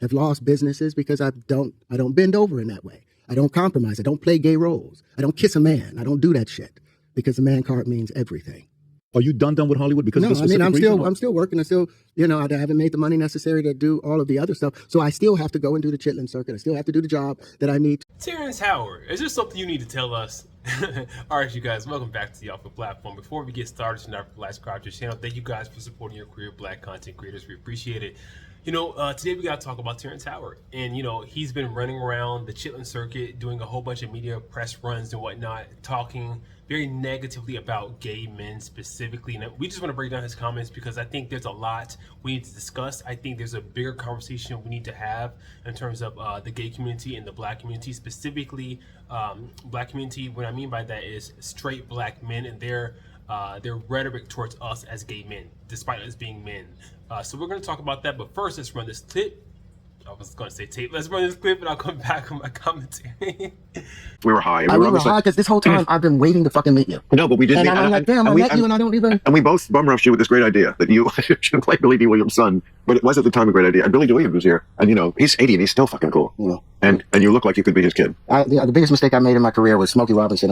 have lost businesses because I don't bend over in that way. I don't compromise. I don't play gay roles. I don't kiss a man. I don't do that shit because the man card means everything. Are you done with Hollywood because of this specific reason? I'm still working. I still, I haven't made the money necessary to do all of the other stuff. So I still have to go and do the chitlin circuit. I still have to do the job that I need. Terrence Howard, is there something you need to tell us? All right, you guys, welcome back to the Alpha Platform. Before we get started tonight, subscribe to the channel. Thank you guys for supporting your career Black content creators. We appreciate it. Today we got to talk about Terrence Howard. And, he's been running around the chitlin circuit, doing a whole bunch of media press runs and whatnot, talking very negatively about gay men specifically. And we just want to break down his comments because I think there's a lot we need to discuss. I think there's a bigger conversation we need to have in terms of the gay community and the Black community, specifically Black community. What I mean by that is straight Black men and their rhetoric towards us as gay men, despite us being men. So we're going to talk about that, but first let's run this clip. I was going to say tape. Let's run this clip and I'll come back on my commentary. We were high. We were high because this whole time I've been waiting to fucking meet you. No, but we didn't. And I'm like, damn, I met you and I don't even... And we both bum rushed you with this great idea that you should play Billy D. Williams' son. But it was at the time a great idea. And Billy D. Williams was here. And, he's 80 and he's still fucking cool. Yeah. And you look like you could be his kid. The biggest mistake I made in my career was Smokey Robinson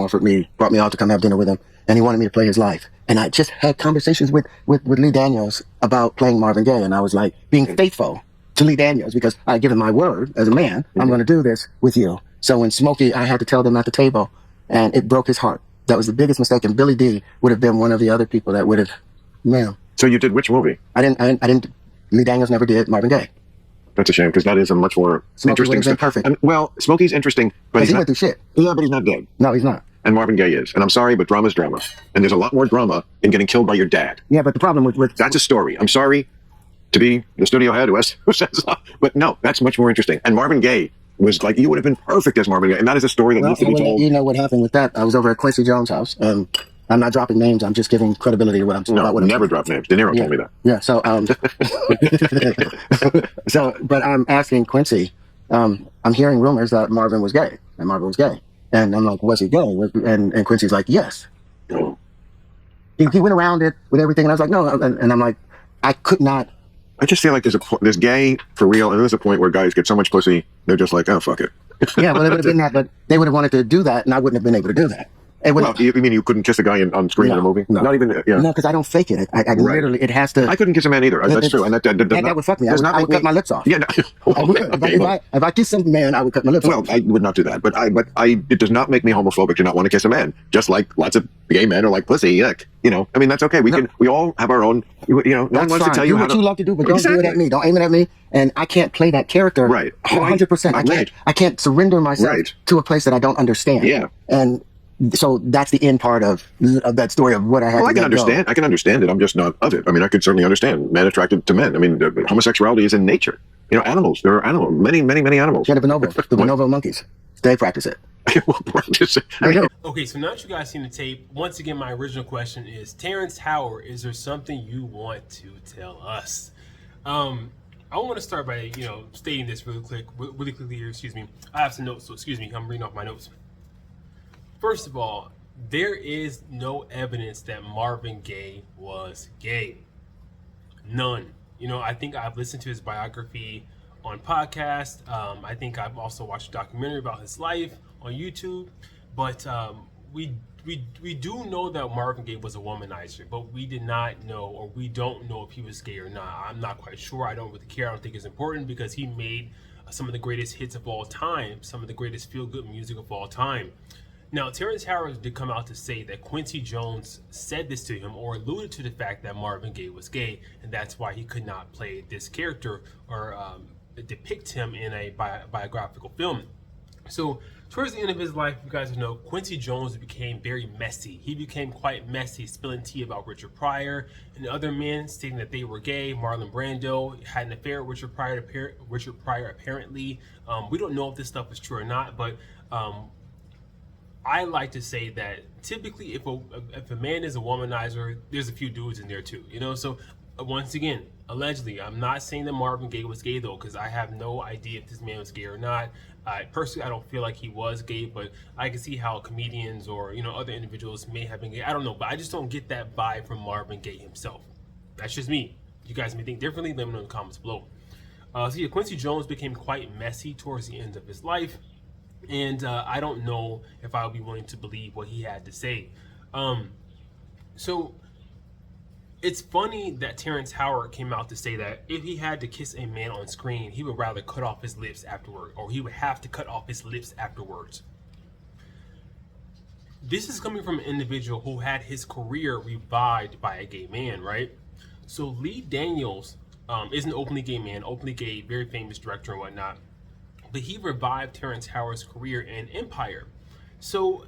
brought me out to come have dinner with him. And he wanted me to play his life. And I just had conversations with Lee Daniels about playing Marvin Gaye. And I was like, being faithful to Lee Daniels because I had given my word as a man, I'm going to do this with you. So when Smokey, I had to tell them at the table, and it broke his heart. That was the biggest mistake. And Billy D would have been one of the other people that would have, man. So you did which movie? I didn't. Lee Daniels never did Marvin Gaye. That's a shame because that is a much more interesting. Been perfect. Well, Smokey's interesting, but he went through shit. Yeah, but he's not dead. No, he's not. And Marvin Gaye is. And I'm sorry, but drama's drama. And there's a lot more drama in getting killed by your dad. Yeah, but the problem with that's a story. I'm sorry to be the studio head who says that. But no, that's much more interesting. And Marvin Gaye was like, you would have been perfect as Marvin Gaye. And that is a story that needs to be told. You know what happened with that? I was over at Quincy Jones' house. I'm not dropping names. I'm just giving credibility to what I'm saying. No, never drop names. De Niro told me that. Yeah, so, but I'm asking Quincy, I'm hearing rumors that Marvin was gay. And Marvin was gay. And I'm like, was he gay? And Quincy's like, yes. He went around it with everything. And I was like, no. And I'm like, I could not. I just feel like there's gay for real, and there's a point where guys get so much pussy, they're just like, oh, fuck it. Yeah, well, it would have been that, but they would have wanted to do that, and I wouldn't have been able to do that. Well, you mean you couldn't kiss a guy on screen in a movie? No. Not even, No, because I don't fake it. I literally, it has to... I couldn't kiss a man either. That's true. And that would fuck me. I would cut my lips off. Yeah, no. If I kiss some man, I would cut my lips off. Well, I would not do that. But it does not make me homophobic to not want to kiss a man. Just like lots of gay men are like pussy, yuck. I mean, that's okay. We all have our own, no one wants to tell you do what you love to do, but don't do it at me. Don't aim it at me. And I can't play that character 100%. I can't surrender myself to a place that I don't understand. Yeah. And so that's the end part of that story of what I had to I can understand. I can understand it. I'm just not of it. I mean, I could certainly understand men attracted to men. I mean, homosexuality is in nature. Animals. There are animals. Many animals. Yeah, the bonobo monkeys. They practice it. We'll practice it. Okay, so now that you guys seen the tape, once again, my original question is, Terrence Howard, is there something you want to tell us? I want to start by, stating this really quickly here. Excuse me. I have some notes, so excuse me. I'm reading off my notes. First of all, there is no evidence that Marvin Gaye was gay. None. I think I've listened to his biography on podcast. I think I've also watched a documentary about his life on YouTube. But we do know that Marvin Gaye was a womanizer, but we did not know, or we don't know if he was gay or not. I'm not quite sure. I don't really care. I don't think it's important because he made some of the greatest hits of all time, some of the greatest feel-good music of all time. Now, Terrence Howard did come out to say that Quincy Jones said this to him or alluded to the fact that Marvin Gaye was gay, and that's why he could not play this character or depict him in a biographical film. So, towards the end of his life, you guys know, Quincy Jones became very messy. He became quite messy, spilling tea about Richard Pryor and other men, stating that they were gay. Marlon Brando had an affair with Richard Pryor apparently. We don't know if this stuff is true or not, but I like to say that typically if a man is a womanizer, there's a few dudes in there too, So once again, allegedly, I'm not saying that Marvin Gaye was gay though, because I have no idea if this man was gay or not. Personally, I don't feel like he was gay, but I can see how comedians or other individuals may have been gay. I don't know, but I just don't get that vibe from Marvin Gaye himself. That's just me. You guys may think differently. Let me know in the comments below. So yeah, Quincy Jones became quite messy towards the end of his life, and I don't know if I would be willing to believe what he had to say. So it's funny that Terrence Howard came out to say that if he had to kiss a man on screen, he would rather cut off his lips afterward, or he would have to cut off his lips afterwards. This is coming from an individual who had his career revived by a gay man, right? So Lee Daniels is an openly gay man, openly gay, very famous director and whatnot, but he revived Terrence Howard's career in Empire. So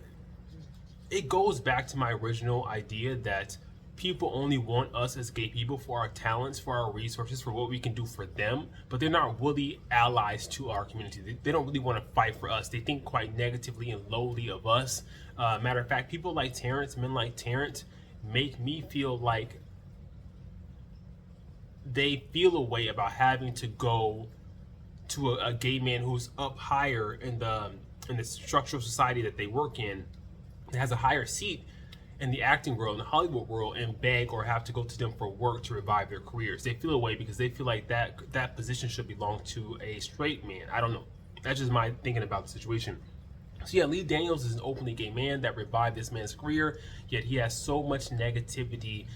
it goes back to my original idea that people only want us as gay people for our talents, for our resources, for what we can do for them, but they're not really allies to our community. They don't really want to fight for us. They think quite negatively and lowly of us. Matter of fact, people like Terrance, men like Terrance, make me feel like they feel a way about having to go to a gay man who's up higher in the structural society that they work in, that has a higher seat in the acting world, in the Hollywood world, and beg or have to go to them for work to revive their careers. They feel away because they feel like that position should belong to a straight man. I don't know. That's just my thinking about the situation. So yeah, Lee Daniels is an openly gay man that revived this man's career, yet he has so much negativity,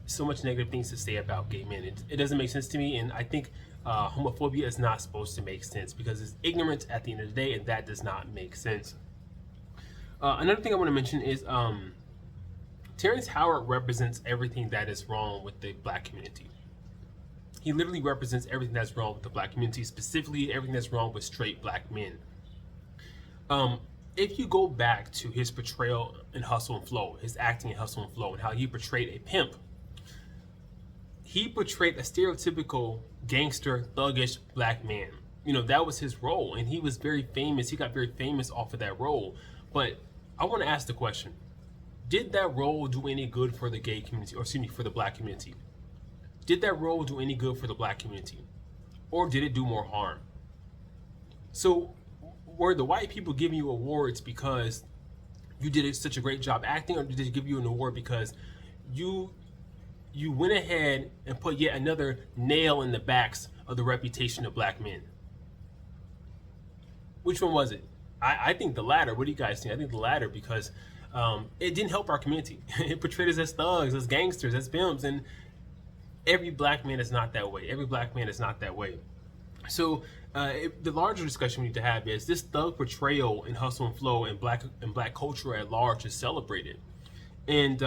so much negative things to say about gay men. It doesn't make sense to me, and I think homophobia is not supposed to make sense because it's ignorance at the end of the day, and that does not make sense. Another thing I want to mention is Terrence Howard represents everything that is wrong with the black community. He literally represents everything that's wrong with the black community, specifically everything that's wrong with straight black men. If you go back to his portrayal in Hustle and Flow, his acting in Hustle and Flow, and how he portrayed a pimp, he portrayed a stereotypical gangster, thuggish black man. You know, that was his role, and he was very famous. He got very famous off of that role. But I want to ask the question, did that role do any good for the gay community, or excuse me, for the black community? Did that role do any good for the black community? Or did it do more harm? So were the white people giving you awards because you did such a great job acting, or did they give you an award because you went ahead and put yet another nail in the backs of the reputation of black men? Which one was it? I think the latter. What do you guys think? I think the latter, because it didn't help our community. It portrayed us as thugs, as gangsters, as pimps, and every black man is not that way. Every black man is not that way. So the larger discussion we need to have is this thug portrayal in Hustle and Flow and black culture at large is celebrated. And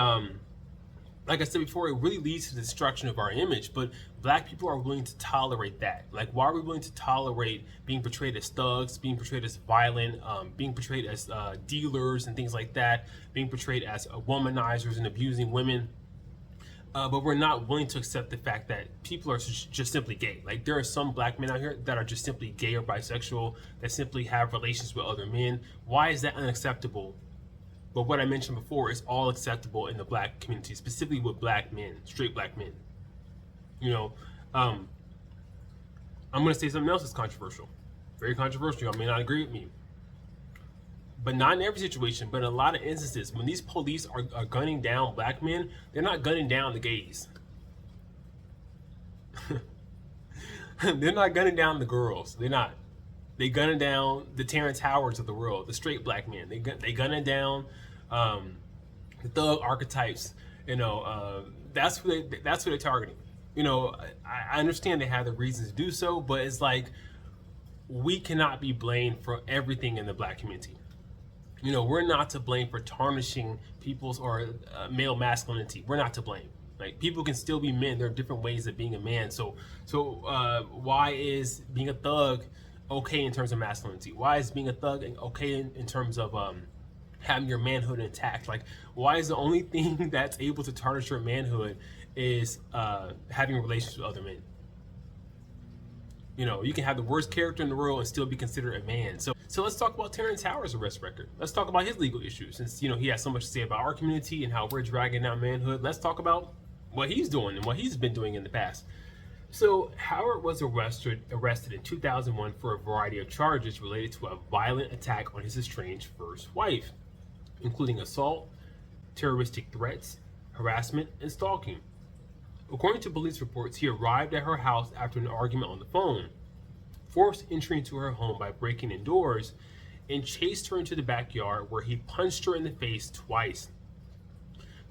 like I said before, it really leads to the destruction of our image, but black people are willing to tolerate that. Like, why are we willing to tolerate being portrayed as thugs, being portrayed as violent, being portrayed as dealers and things like that, being portrayed as womanizers and abusing women? But we're not willing to accept the fact that people are just simply gay. Like, there are some black men out here that are just simply gay or bisexual, that simply have relations with other men. Why is that unacceptable? But what I mentioned before is all acceptable in the black community, specifically with black men, straight black men. You know, I'm going to say something else that's controversial. Very controversial. Y'all may not agree with me. But not in every situation, but in a lot of instances, when these police are gunning down black men, they're not gunning down the gays. They're not gunning down the girls. They're not. They gunning down the Terrence Howards of the world, the straight black men. They gunning down the thug archetypes. You know, that's who they're targeting. You know, I understand they have the reasons to do so, but it's like, we cannot be blamed for everything in the black community. You know, we're not to blame for tarnishing people's or male masculinity. We're not to blame. Like, people can still be men. There are different ways of being a man. So why is being a thug okay in terms of masculinity? Why is being a thug okay in terms of having your manhood intact? Like, why is the only thing that's able to tarnish your manhood is having relations with other men? You know, you can have the worst character in the world and still be considered a man. So let's talk about Terrence Howard's arrest record. Let's talk about his legal issues, since, you know, he has so much to say about our community and how we're dragging down manhood. Let's talk about what he's doing and what he's been doing in the past. So Howard was arrested in 2001 for a variety of charges related to a violent attack on his estranged first wife, including assault, terroristic threats, harassment, and stalking. According to police reports, he arrived at her house after an argument on the phone, forced entry into her home by breaking in doors, and chased her into the backyard where he punched her in the face twice.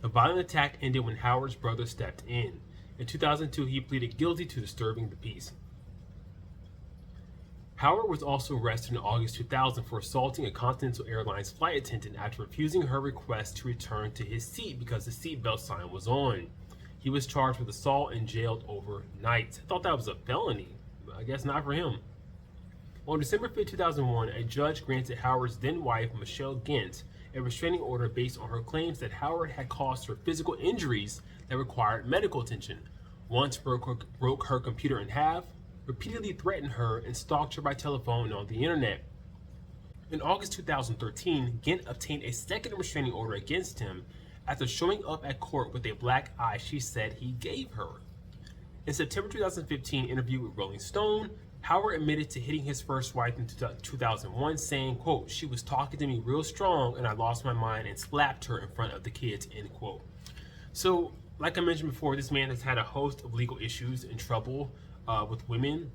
The violent attack ended when Howard's brother stepped in. In 2002, he pleaded guilty to disturbing the peace. Howard was also arrested in August 2000 for assaulting a Continental Airlines flight attendant after refusing her request to return to his seat because the seatbelt sign was on. He was charged with assault and jailed overnight. I thought that was a felony. I guess not for him. On December 5, 2001, a judge granted Howard's then-wife, Michelle Gant, a restraining order based on her claims that Howard had caused her physical injuries that required medical attention. Once broke her computer in half, repeatedly threatened her, and stalked her by telephone and on the internet. In August 2013, Gant obtained a second restraining order against him after showing up at court with a black eye she said he gave her. In September 2015 interview with Rolling Stone, Howard admitted to hitting his first wife in 2001, saying, quote, "She was talking to me real strong and I lost my mind and slapped her in front of the kids," end quote. So, like I mentioned before, this man has had a host of legal issues and trouble with women.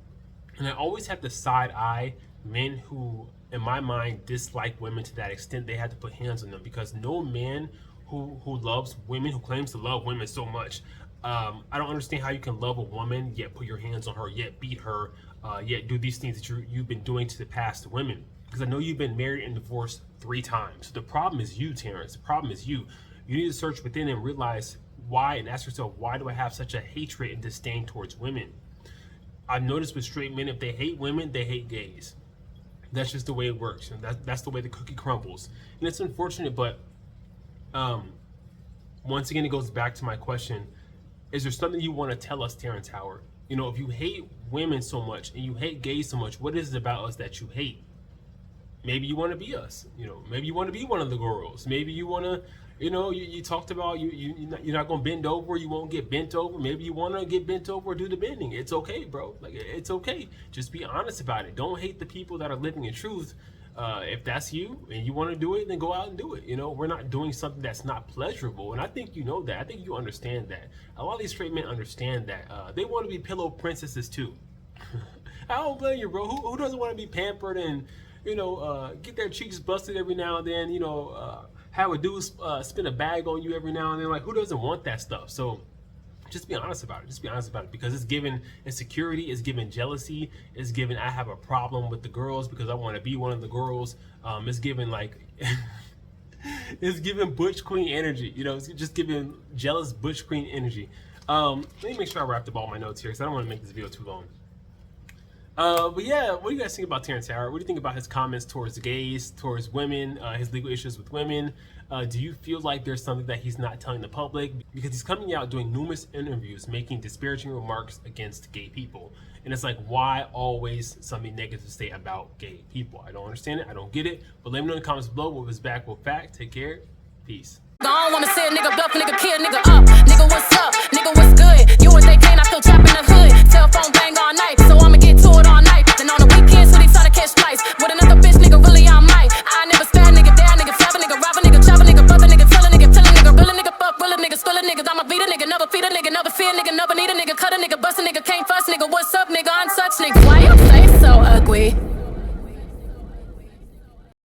And I always have to side eye men who, in my mind, dislike women to that extent they had to put hands on them, because no man who loves women, who claims to love women so much, I don't understand how you can love a woman, yet put your hands on her, yet beat her, yet do these things that you've been doing to the past women. Because I know you've been married and divorced 3 times. So the problem is you, Terrance. The problem is you. You need to search within and realize why, and ask yourself, why do I have such a hatred and disdain towards women? I've noticed with straight men, if they hate women, they hate gays. That's just the way it works. And that's the way the cookie crumbles. And it's unfortunate, but once again, it goes back to my question. Is there something you want to tell us, Terrence Howard? You know, if you hate women so much and you hate gays so much, what is it about us that you hate? Maybe you want to be us. You know, maybe you want to be one of the girls. Maybe you want to, you know, you talked about you're not going to bend over. You won't get bent over. Maybe you want to get bent over or do the bending. It's okay, bro. Like, it's okay. Just be honest about it. Don't hate the people that are living in truth. If that's you and you want to do it, then go out and do it. You know, we're not doing something that's not pleasurable. And I think you know that. I think you understand that. A lot of these straight men understand that. They want to be pillow princesses too. I don't blame you, bro. Who doesn't want to be pampered and, you know, get their cheeks busted every now and then, you know, have a dude spin a bag on you every now and then? Like, who doesn't want that stuff? So just be honest about it. Just be honest about it, because it's given insecurity, it's given jealousy, it's given I have a problem with the girls because I want to be one of the girls. It's given like it's given butch queen energy. You know, it's just giving jealous butch queen energy. Let me make sure I wrapped up all my notes here because I don't want to make this video too long. But yeah, what do you guys think about Terrence Howard? What do you think about his comments towards gays, towards women, his legal issues with women? Do you feel like there's something that he's not telling the public? Because he's coming out doing numerous interviews making disparaging remarks against gay people. And it's like, why always something negative to say about gay people? I don't understand it. I don't get it. But let me know in the comments below. We'll be back with fact. Take care. Peace. I don't wanna say a nigga bluff, nigga kill, nigga up.